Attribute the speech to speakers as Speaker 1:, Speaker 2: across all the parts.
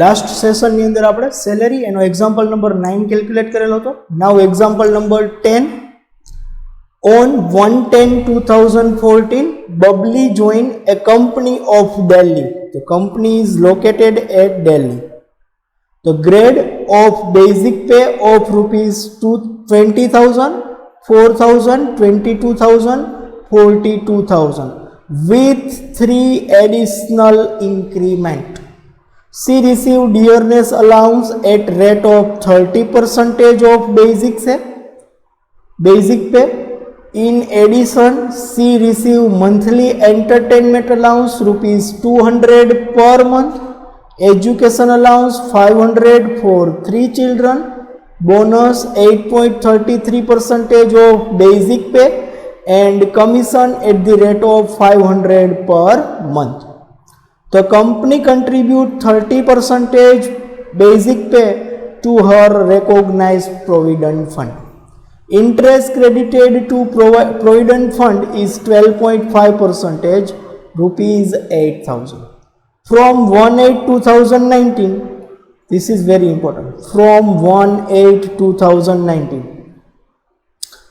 Speaker 1: Last સેશનની અંદર આપણે salary એનો એક્ઝામ્પલ નંબર 9 કેલ્ક્યુલેટ કરેલો હતો. નાઉ example number 10. On 1/10/2014, Bubbly joined a company of Delhi. The company is located at Delhi. The grade of basic pay of rupees 20,000, 4,000, 22,000, 42,000 with 3 additional increment. She received dearness allowance at rate of 30% of basic pay. In addition, she received monthly entertainment allowance rupees 200 per month, education allowance 500 for 3 children, bonus 8.33% of basic pay, and commission at the rate of 500 per month. The company contribute 30% basic pay to her recognized provident fund. Interest credited to provident fund is 12.5%, rupees 8,000. From 1/8/2019, this is very important, from 1/8/2019,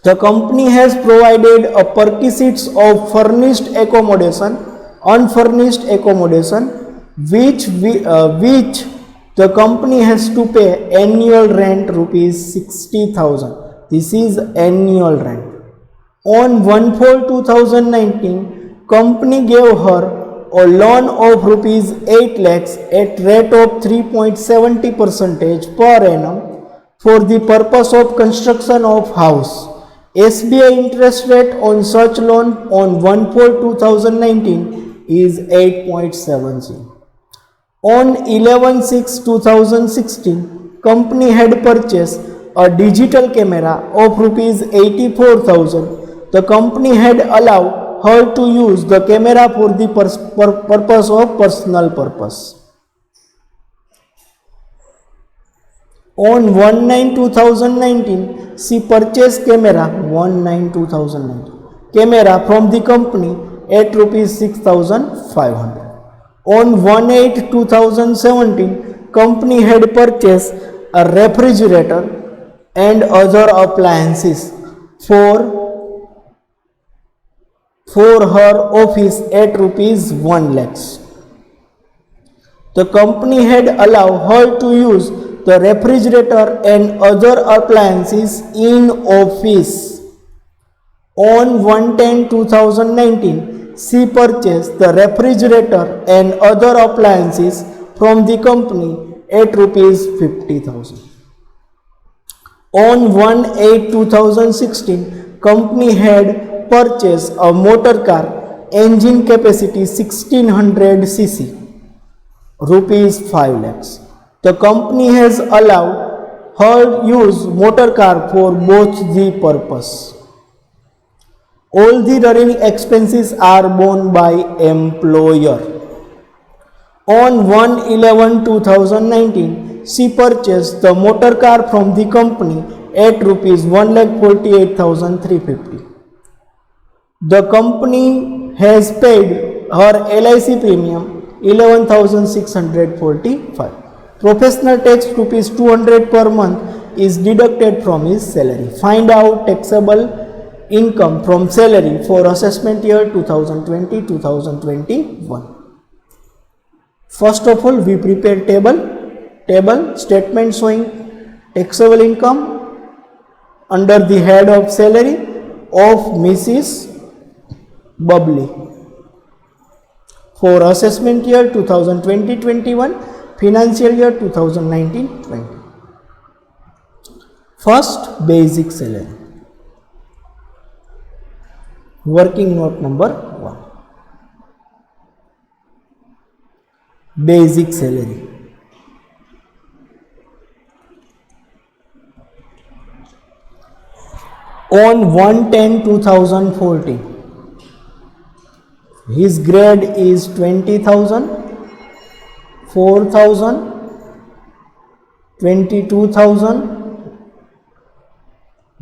Speaker 1: the company has provided a perquisites of furnished accommodation, unfurnished accommodation, which the company has to pay annual rent rupees 60,000. This is annual rent. On 1/4/2019, company gave her a loan of rupees 8 lakhs at rate of 3.70% per annum for the purpose of construction of house. SBI interest rate on such loan on 1/4/2019 is 8.70. On 11/6/2016, company had purchased a digital camera of rupees 84,000. The company had allowed her to use the camera for the purpose of personal purpose. On 1/9/2019, she purchased camera 1/9/2019 camera from the company at rupees 6,500. On 1/8/2017, company had purchased a refrigerator and other appliances for her office at rupees 1 lakhs. The company had allowed her to use the refrigerator and other appliances in office. On 1/10/2019, she purchased the refrigerator and other appliances from the company at rupees 50,000. On 1/8/2016, company had purchased a motor car, engine capacity 1600 cc, rupees 5 lakhs. The company has allowed her use motor car for both the purpose. All the running expenses are borne by employer. On 1/11/2019, she purchased the motor car from the company at rupees 1,48,350. The company has paid her LIC premium 11,645. Professional tax rupees 200 per month is deducted from his salary. Find out taxable income from salary for assessment year 2020-2021. First of all, we prepare table statement showing taxable income under the head of salary of Mrs. Bubbly for assessment year 2020-21, financial year 2019-20. First, basic salary. Working note number 1. Basic salary. On 1/10/2014, his grade is 20,000, 4,000, 22,000,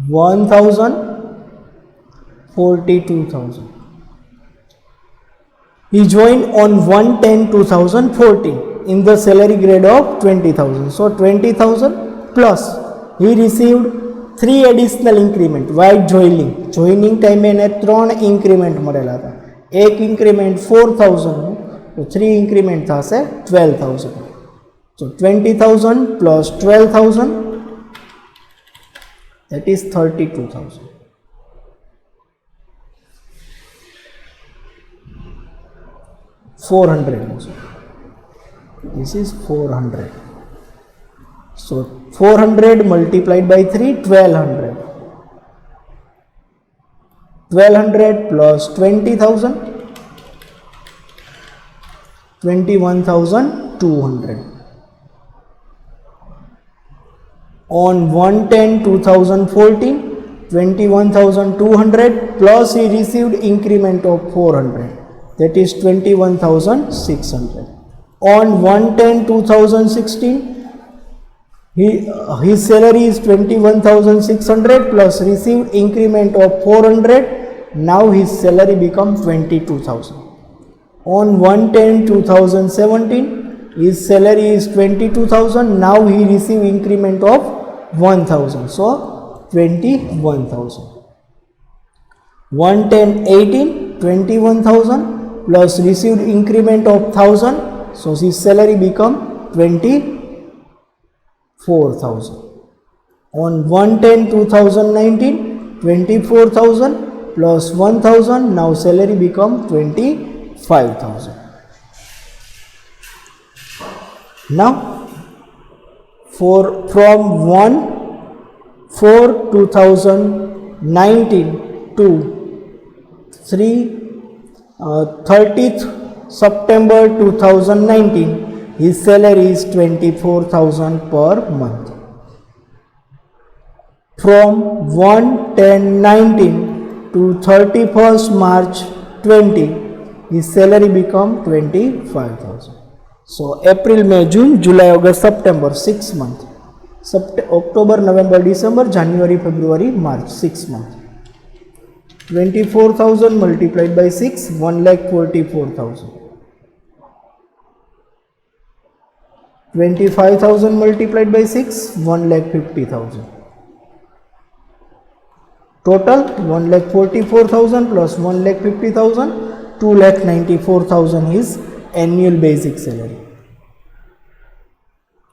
Speaker 1: 1,000, 42,000. He joined on 1/10/2014. in the salary grade of 20,000. So 20,000 plus he received 3 additional increment. Why joining time એને 3 increment મળેલા હતા. એક increment 4,000 નું, તો 3 increment થશે 12,000. So 20,000 plus 12,000, that is 32,000. This is 400. So 400 multiplied by 3, 1200. 1200 plus 20,000, 21,200. On 1/10/2014, 21,200 plus he received increment of 400, that is 21,600. On 1/10/2016, his salary is 21,600 plus received increment of 400. Now his salary becomes 22,000. On 1/10/2017, his salary is 22,000. Now he received increment of 1,000. So 21,000. 1/10/18, 21,000 plus received increment of 1,000. So his salary become 24,000. On 1/10/2019, 24,000 plus 1,000. Now salary become 25,000. Now from 1/4/2019 to 30th September 2019, his salary is 24,000 per month. From 1/10/19 to 31st March 20, his salary become 25,000. So April, May, June, July, August, September, 6 months. October, November, December, January, February, March, 6 months. 24,000 multiplied by 6, 1,44,000. 25,000 multiplied by 6, 1,50,000. Total 1,44,000 plus 1,50,000, 2,94,000 is annual basic salary.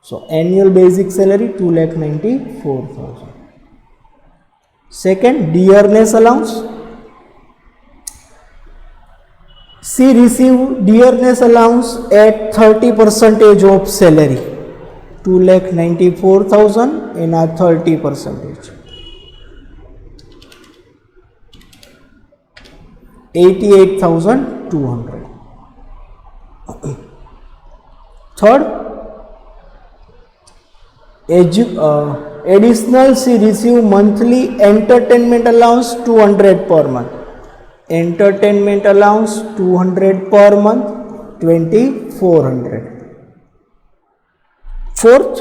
Speaker 1: So annual basic salary 2,94,000. Second, dearness allowance. She received dearness allowance at 30% of salary. 2,94,000 in a 30%. 88,200. Third, additional she receive monthly entertainment allowance 200 per month. Entertainment allowance 200 per month, 2,400. Fourth,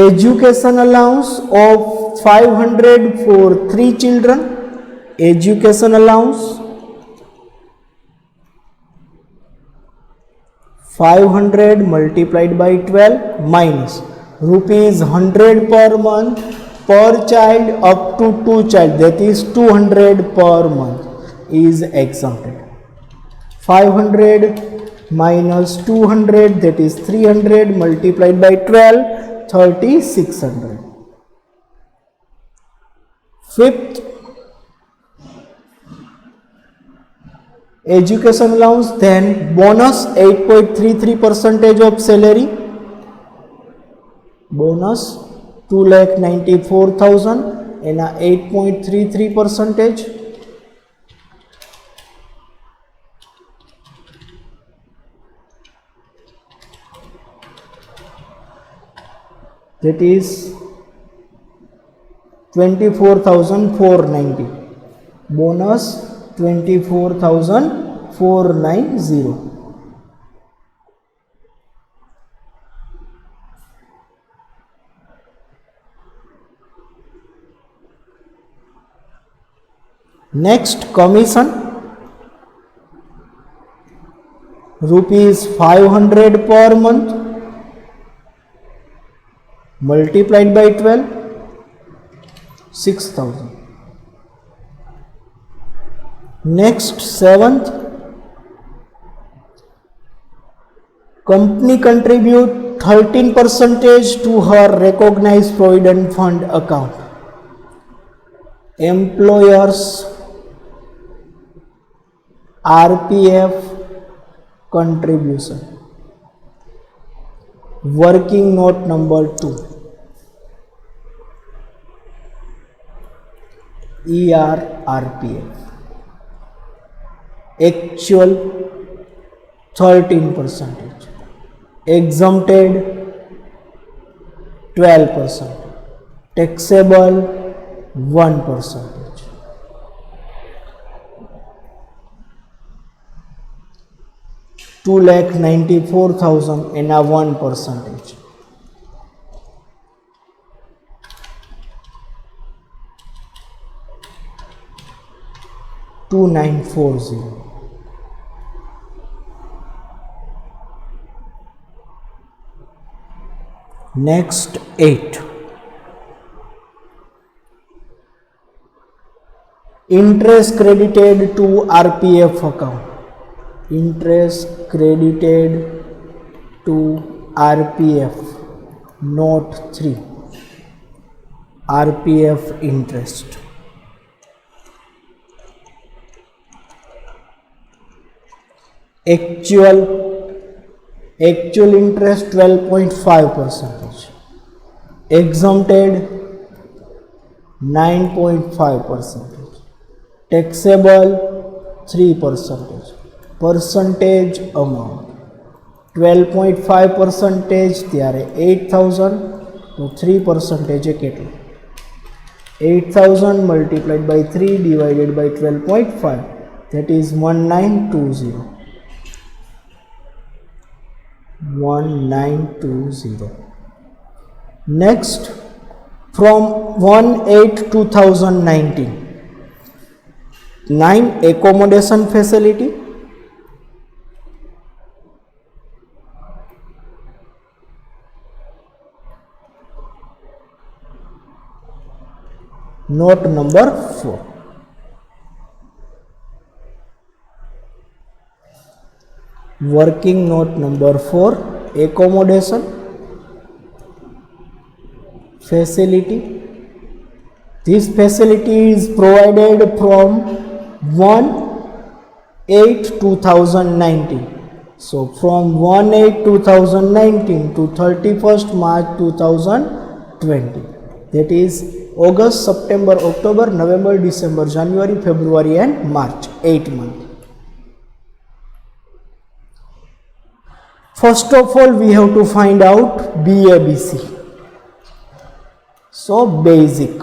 Speaker 1: education allowance of 500 for 3 children. Education allowance 500 multiplied by 12 minus rupees 100 per month per child up to 2 child, that is 200 per month is exempted. 500 minus 200, that is 300 multiplied by 12, 3,600. Fifth, education allowance, then bonus 8.33% of salary. Bonus 2,94,000 in a 8.33%. That is 24,490. Bonus 24,490. Next, commission. rupees 500 per month multiplied by 12, 6,000. Next, seventh, company contribute 13% to her recognized provident fund account. Employers RPF contribution. Working note number 2. ERRPF. Actual 13%. Exempted 12%. Taxable 1%. 2,94,000 and a 1%. 2,940. Next, 8. Interest credited to RPF account. Interest credited to RPF. Note 3. RPF interest. Actual interest 12.5%. Exempted 9.5%. Taxable 3%. Percentage amount 12.5% ત્યારે 8,000 તો 3% કેટલું 8,000 multiplied by 3 divided by 12.5, that is 1920. 1920. Next, from 1/8/2019, 9 accommodation facility. Note number 4. Working note number 4. Accommodation facility. This facility is provided from 1/8/2019. So from 1/8/2019 to 31st March 2020. That is August, September, October, November, December, January, February and March. 8 months. First of all, we have to find out BABC. So basic.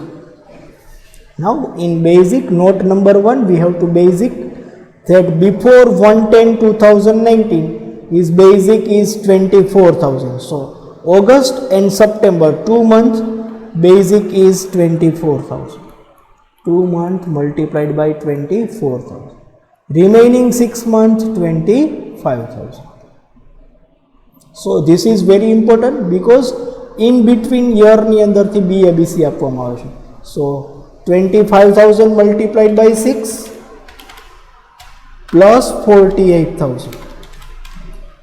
Speaker 1: Now in basic, note number 1, we have to basic that before 1/10/2019 his basic is 24,000. So August and September 2 months basic is 24,000. 2 months multiplied by 24,000. Remaining 6 months 25,000. So this is very important because in between year ની અંદરથી BABC આપવામાં આવે છે. So 25,000 multiplied by 6 plus 48,000,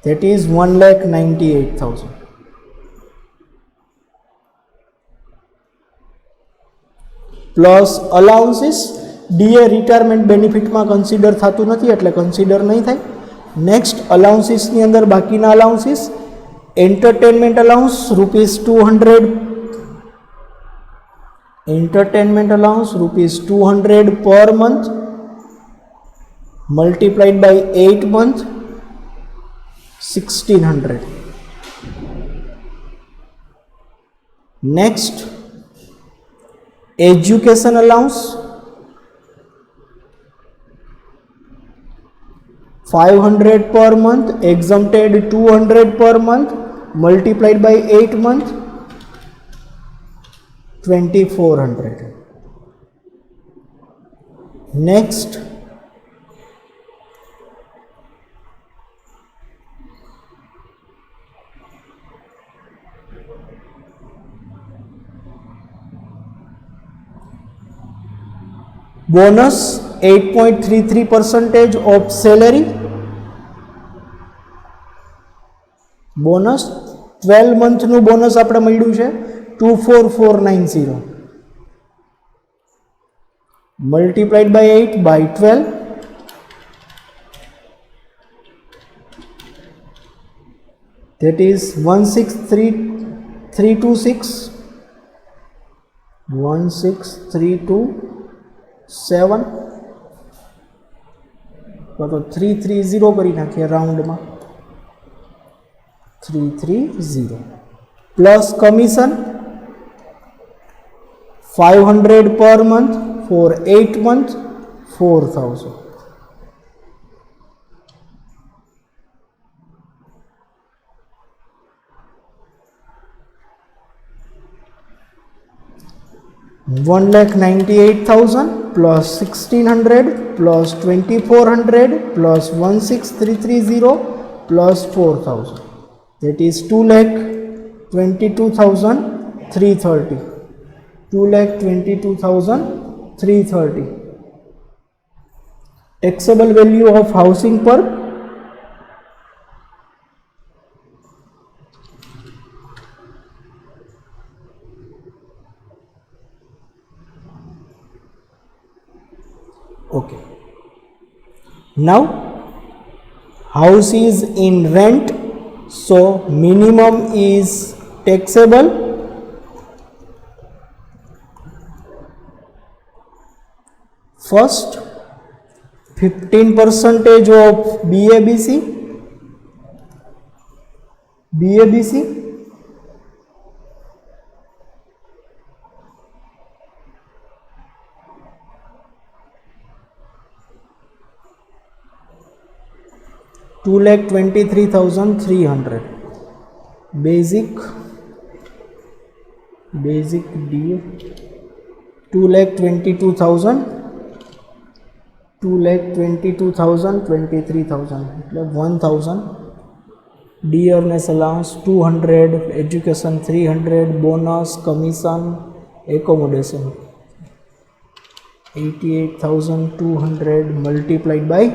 Speaker 1: that is 1,98,000. Plus allowances. DA retirement benefit માં consider થતું નથી એટલે consider નહીં થાય. નેક્સ્ટ અલાઉન્સીસ ની અંદર બાકીના allowances, entertainment allowance rupees 200, entertainment allowance rupees 200 per month multiplied by 8 months, 1,600. Next, education allowance 500 per month, exempted 200 per month multiplied by 8 months, 2,400. Next, bonus 8.33% of salary, bonus 12 month નું bonus આપણે મળ્યું છે 24490 multiplied by 8 by 12, that is 163326, 16327 तो 330 કરી નાખીએ રાઉન્ડમાં 330 plus commission 500 per month for 8 months 4000. One lakh 98,000 plus 1600 plus 2400 plus 16330 plus 4000, that is 2,22,330. 2,22,330. Taxable value of housing park, okay. Now house is in rent, so minimum is taxable. First 15% of BABC, BABC, $2,23,300 basic DA 2,22,000 2,22,000 23,000 એટલે 1,000 dearness allowance 200 education 300 bonus commission accommodation 88,200 multiplied by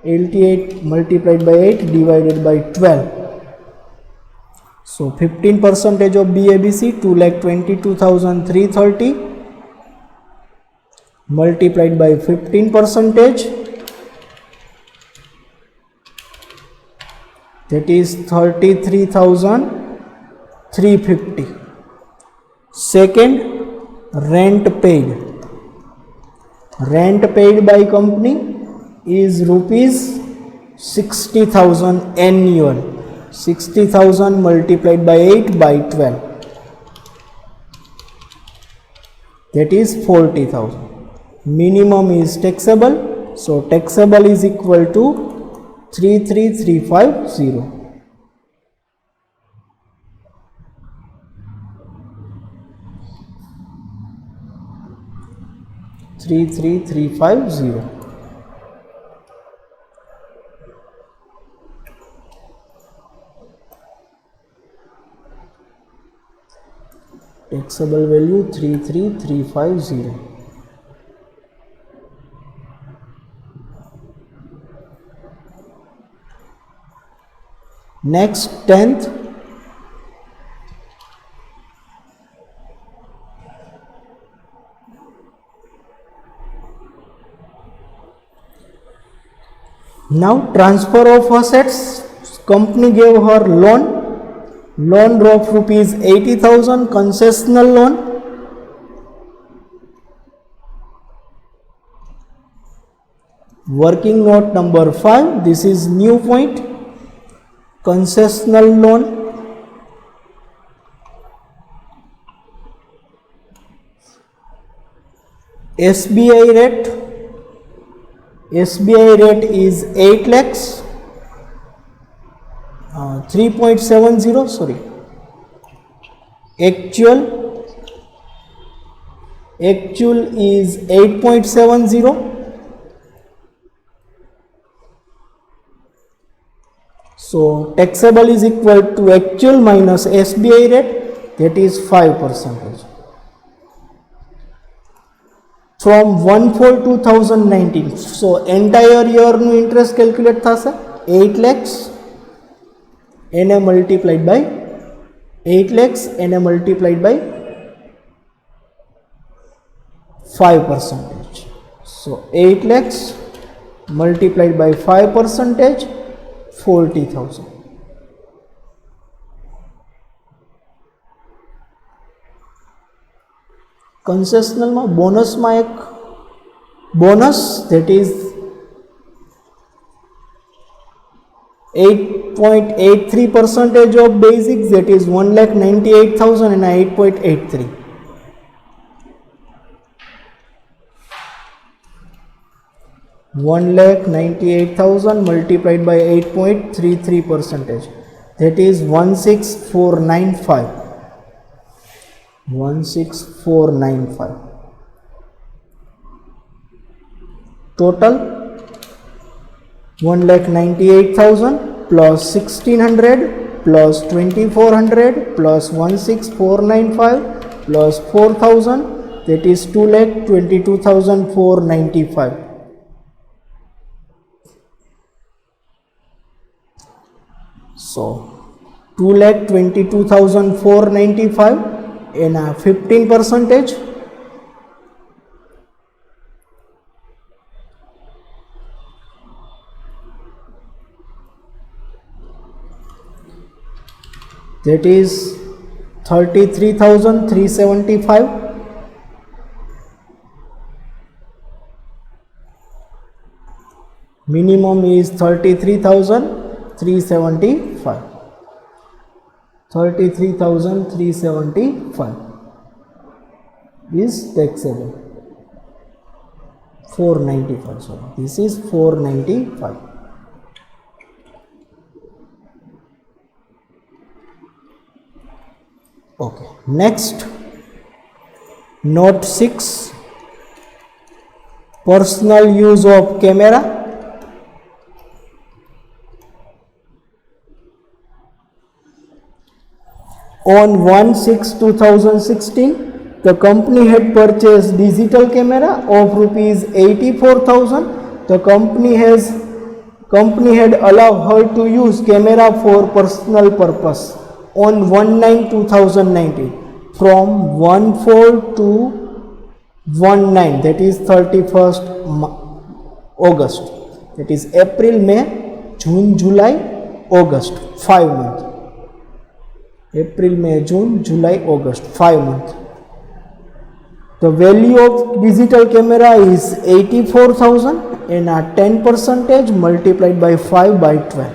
Speaker 1: 8 divided by 12. So 15% of BABC 2,22,330 multiplied by 15%, that is 33,350. Second, rent paid by company is rupees 60,000 annual. 60,000 multiplied by 8 by 12, that is 40,000. Minimum is taxable, so taxable is equal to 33,350. 33,350. Taxable value 33,350. Next, 10th, now transfer of assets. Company gave her loan of rupees 80,000, concessional loan. Working note number 5, this is new point. Concessional loan, SBI rate is 8 lakhs 3.70, sorry, actual is 8.70. So taxable is equal to actual minus SBI rate, that is 5%. From 1/4/2019. So entire year नु interest calculate થશે 8 lakhs એને multiplied by 8 lakhs એને multiplied by 5%. So 8 lakhs multiplied by 5%, 40,000. Concessional में bonus में एक bonus that is 8.83% of basic, that is 1,98,000 and 8.83. $1,98,000 multiplied by 8.33%, that is 16,495. 16,495. Total 1,98,000 plus 1,600 plus 2,400 plus 16,495 plus 4,000, that is 2,22,495. So 2,22,495 in a 15%, that is 33,375. Minimum is 33,375. 33,375 is taxable. 495. Sorry, this is 495. Okay. Next, note 6. Personal use of camera. On 1/6/2016, the company had purchased digital camera of rupees 84,000. The company had allowed her to use camera for personal purpose on 1/9/2019 from 1/4 to 1/9, that is 31st August, that is April, May, June, July, August, 5 months. April, May, June, July, August, 5 months. The value of digital camera is 84,000 and 10% multiplied by 5 by 12.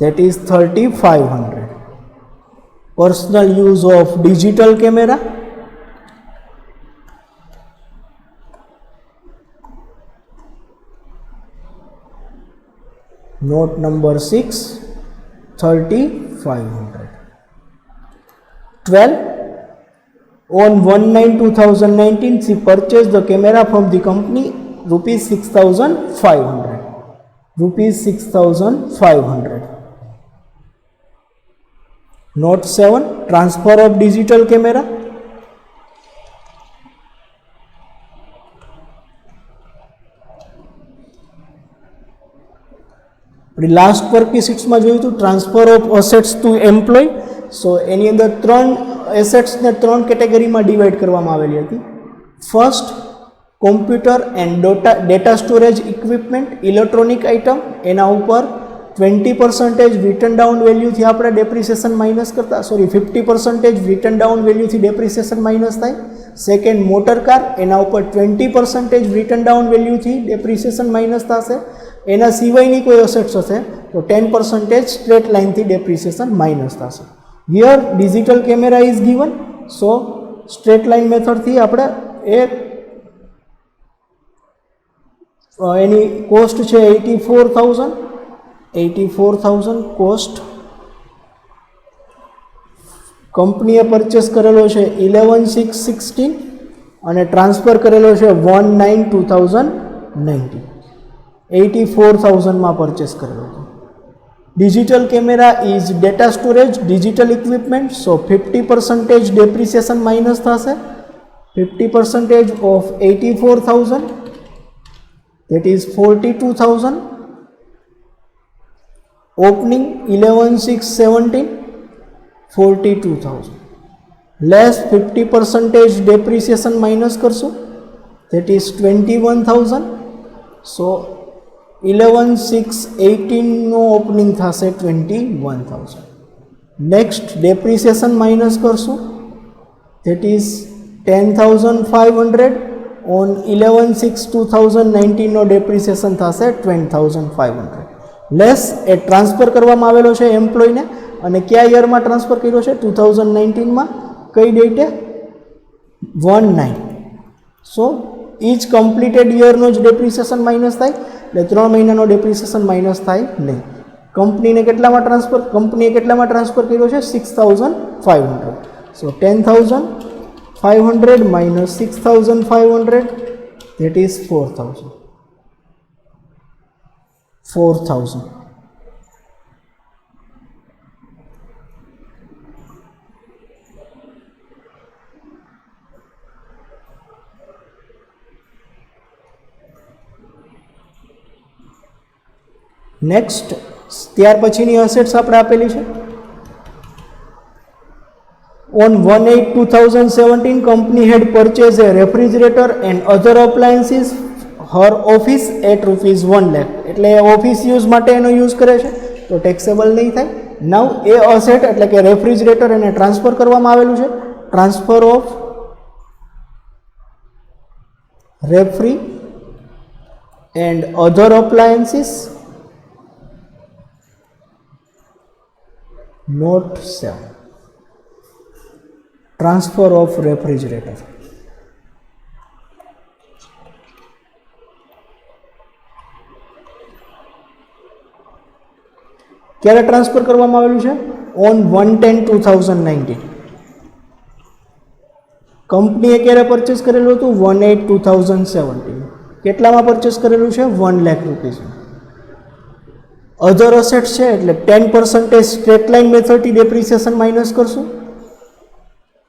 Speaker 1: That is 3,500. Personal use of digital camera. Note number 6, 3,500. 12. On 1/9/2019, she purchased the camera from the company rupees 6,500. Rupees 6,500. Note 7. Transfer of digital camera. Last વર્કશીટ્સમાં જોયું હતું transfer of assets to employ. So એની અંદર 3 એસેટ્સને 3 કેટેગરીમાં divide કરવામાં આવેલી હતી. First, computer and data storage equipment, electronic item, એના ઉપર 20% રિટર્ન ડાઉન વેલ્યુથી આપણે ડેપ્રિસિએશન માઇનસ કરતા, 50% રિટર્ન ડાઉન વેલ્યુથી ડેપ્રિસિએશન માઇનસ થાય. સેકન્ડ, મોટર કાર, એના ઉપર 20% રિટર્ન ડાઉન વેલ્યુથી ડેપ્રિસિએશન માઇનસ થશે. એના સિવાયની કોઈ અસેટ્સ હશે તો 10% સ્ટ્રેટ લાઇનથી ડેપ્રિસિએશન માઇનસ થશે. Here digital camera is given, so straight line મેથડથી આપણે એની કોસ્ટ છે 84,000 કોસ્ટ. કંપનીએ પરચેસ કરેલો છે 11/6/16 અને ટ્રાન્સફર કરેલો છે 1/9/2019. 84,000 માં પરચેસ કરેલો હતો. Digital camera is data storage, digital equipment. So 50% depreciation minus thase. 50% of 84,000, that is 42,000. Opening 11,617, 42,000. Less 50% depreciation minus करशो, that is 21,000. So 11,618 નો ઓપનિંગ થશે 21,000. નેક્સ્ટ ડેપ્રિસિએશન માઇનસ કરશું, that is 10,500 ઓન 11/6/2019 નો ડેપ્રિસિએશન થશે 20,500. લેસ એ transfer કરવામાં આવેલો છે એમ્પ્લોયને અને કયા યરમાં ટ્રાન્સફર કર્યો છે 2019માં, કઈ ડેટે 1/9. સો ઈચ કમ્પ્લીટેડ યરનો જ ડેપ્રિસિએશન માઇનસ થાય, એટલે 3 મહિનાનો ડેપ્રિસિએશન માઇનસ થાય નહીં. કંપનીએ કેટલામાં ટ્રાન્સફર કર્યો છે 6,500. સો 10,500 minus 6,500, that is 4,000. નેક્સ્ટ ત્યાર પછીની અસેટ્સ આપણે આપેલી છે. On 1/8/2017, company had purchased a refrigerator and other appliances her office at ₹1 lakh. એટલે ઓફિસ યુઝ માટે એનો યુઝ કરે છે તો ટેક્સેબલ નહીં થાય. નાવ એ અસેટ એટલે કે રેફ્રિજરેટર એને ટ્રાન્સફર કરવામાં આવેલું છે. ટ્રાન્સફર ઓફ રેફ્રી and other appliances note 7. Transfer of refrigerator. ક્યારે ટ્રાન્સફર કરવામાં આવેલું છે? ઓન 1/10/2019. કંપનીએ ક્યારે પરચેસ કરેલું હતું? 1/8/2017. કેટલામાં પરચેસ કરેલું છે? 1 લાખ રૂપીસમાં. અધર અસેટ્સ છે એટલે 10% સ્ટ્રેટ લાઇન મેથડથી ડેપ્રિસિએશન માઇનસ કરશું.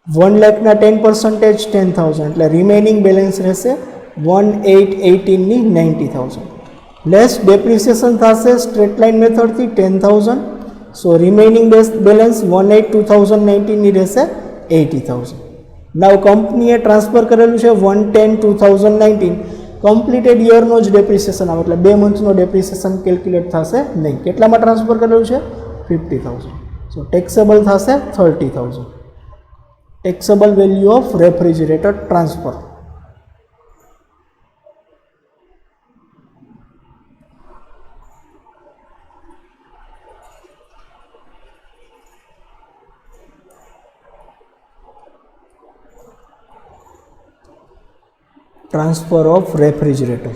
Speaker 1: 1 લાખના 10% 10,000 એટલે રિમેનિંગ બેલેન્સ રહેશે 1/8/18 90,000. લેસ ડેપ્રિસિએશન થશે સ્ટ્રેટ લાઇન મેથડથી 10,000. સો રિમેનિંગ બેલેન્સ 1/8/2019 રહેશે 80,000. નાવ કંપનીએ ટ્રાન્સફર કરેલું છે 1/10/2019. કમ્પ્લીટેડ યરનો જ ડેપ્રિસિએશન આવે એટલે 2 મંથનો ડેપ્રિસિએશન કેલ્ક્યુલેટ થશે નહીં. કેટલામાં ટ્રાન્સફર કરેલું છે? 50,000. સો ટેક્સેબલ થશે 30,000. taxable value of refrigerator transfer. Transfer of refrigerator.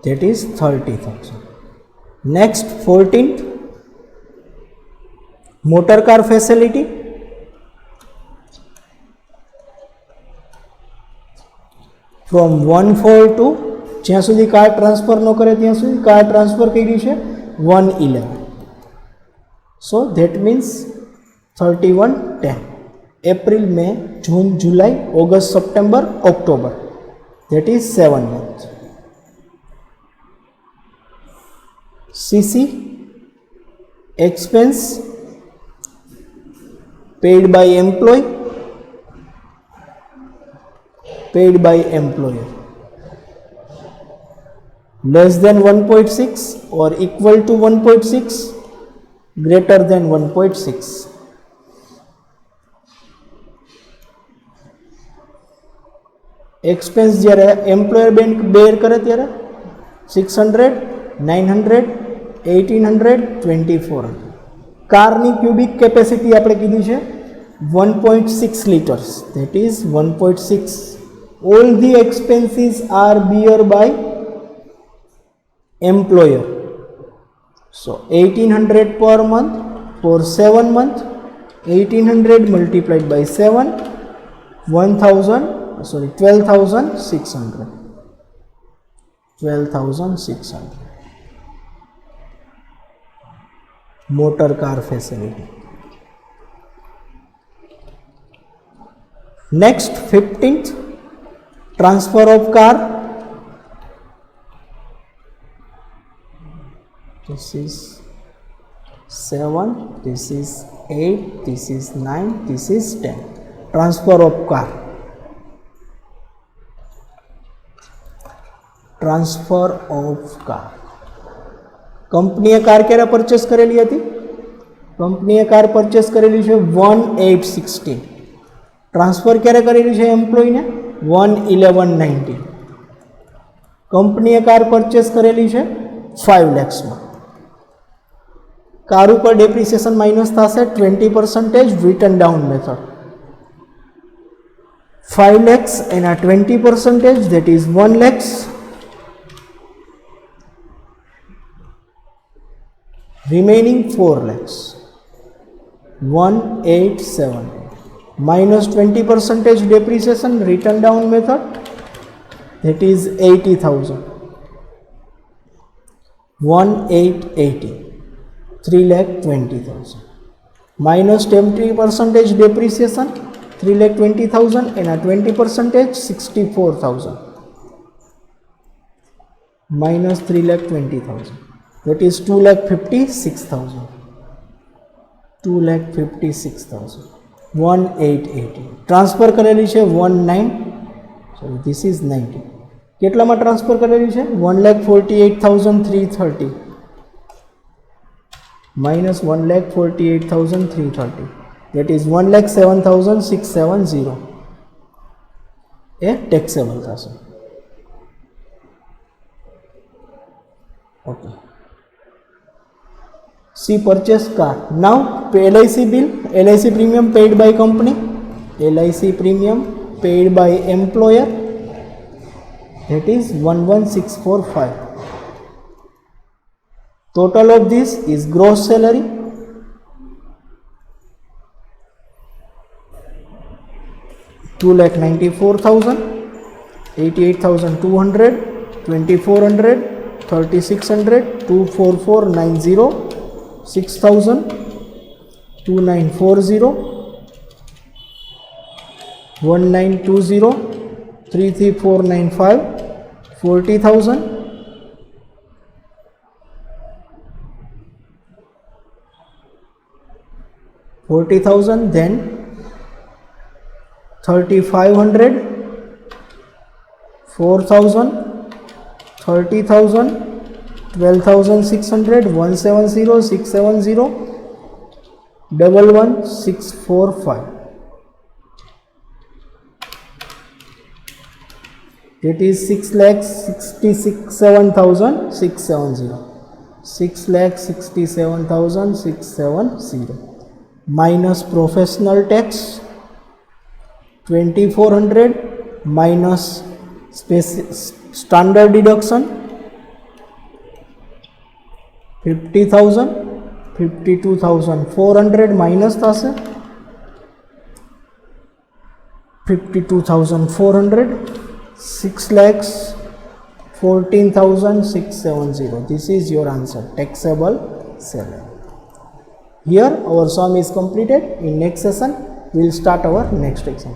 Speaker 1: That is 30,000. Next 14th, motor car facility. From 1/4 to જ્યાં સુધી કાર ટ્રાન્સફર ન કરે ત્યાં સુધી કાર ટ્રાન્સફર કરી છે 1/11. So that means 31/10. April, May, June, July, August, September, October. That is 7 months. CC expense paid by employee, paid by employer, less than 1.6 or equal to 1.6, greater than 1.6. Expense જ્યારે employer bank બેર કરે ત્યારે 600, 900, 1800, 2400. કારની cubic capacity આપણે કીધી છે 1.6 liters, that is 1.6. all the expenses are bear by employer. So 1800 per month for 7 months, 1800 multiplied by 7, 12,600. 12,600. Motor car facility. Next, 15th, transfer of car. This is 7, this is 8, this is 9, this is 10. Transfer of car. Transfer of car. કંપનીએ car ક્યારે purchase કરેલી હતી? કંપનીએ car purchase કરેલી છે 1,860. Transfer ક્યારે કરેલી છે એમ્પ્લોયને? 1,1190. કંપનીએ કાર પરચેસ કરેલી છે 5 lakhsમાં. કાર ઉપર ડેપ્રિસિએશન માઇનસ થશે 20% રિટર્ન ડાઉન મેથડ. 5 lakhs એના 20% that is 1 lakhs. Remaining 4 lakhs. 1,870 minus 20% depreciation return down method, that is 80,000. 1,880, 3,20,000 minus 20% depreciation 3,20,000 and a 20% 64,000 minus 3,20,000, that is 2,56,000. 2,56,000. 1,880. Transfer કરેલી છે 19, sorry this is 90. કેટલામાં transfer કરેલી છે? 1,48,330 minus 1,48,330, that is 1,07,670 A taxable થશે. Okay. C purchase car. Now LIC bill, LIC premium paid by company, LIC premium paid by employer, that is 11,645. Total of this is gross salary, $2,94,000, 88,200, 2,400, 3,600, 2,4490, 6,000, 2,940, 1,920, 3,3495, 40,000, 40,000, then 3,500, 4,000, 30,000, 12,600, 170, 670, 11,645. It is 6,67,670. 6,67,670 minus professional tax 2,400 minus standard deduction 50,000, 52,400 minus થશે 52,400, 6,14,670. This is your answer, taxable salary. Here our sum is completed. In next session we will start our next exam.